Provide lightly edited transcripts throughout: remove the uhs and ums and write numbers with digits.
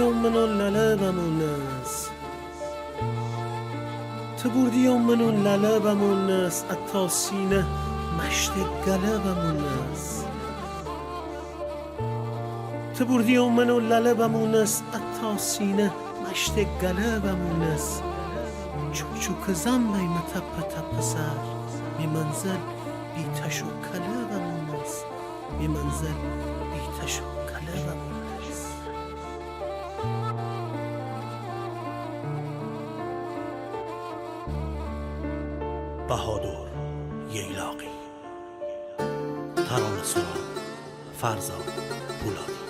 منو لاله بمونس تو بردی منو لاله بمونس اتا سینه مشت گله بمونس تو بردی منو لاله بمونس اتا سینه مشت گله بمونس چوک چوک زنبای متپ تپ سر می منزل بی تشو کله بمونس می منزل بی تشو کله بمونس بهادر ییلاقی ترانه سرا فرزاد پولادی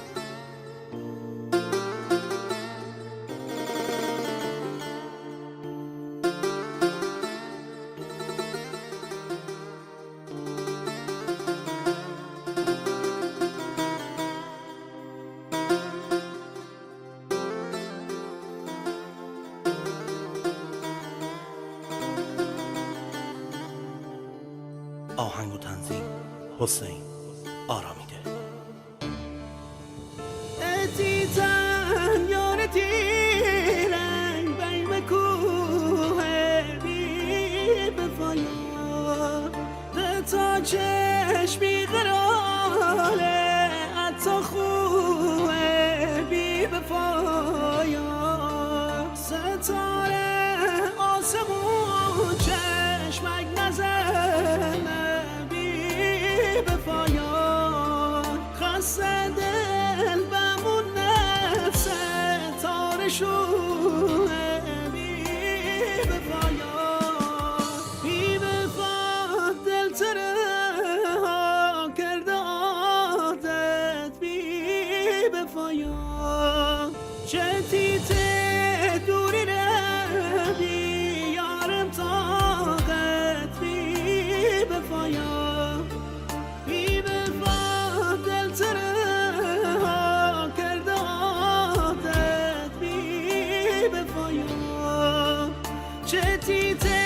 آهنگ و تنظیم حسین آرامیده اتیتن یارتی رنگ بیم کوه بی بفایا تا چشمی قراله اتا خوه بی بفایا ستاره آسمون چشمک نزنه بفایان خسته دل بمون نفس تارشونه بی بفایان بی بفا دل تره ها کرده عادت بی بفایان چه تیته دوری نبی یارم طاقت بی بفایان بی بفا دل تره ها کرده عادت بی بفایا چه تیته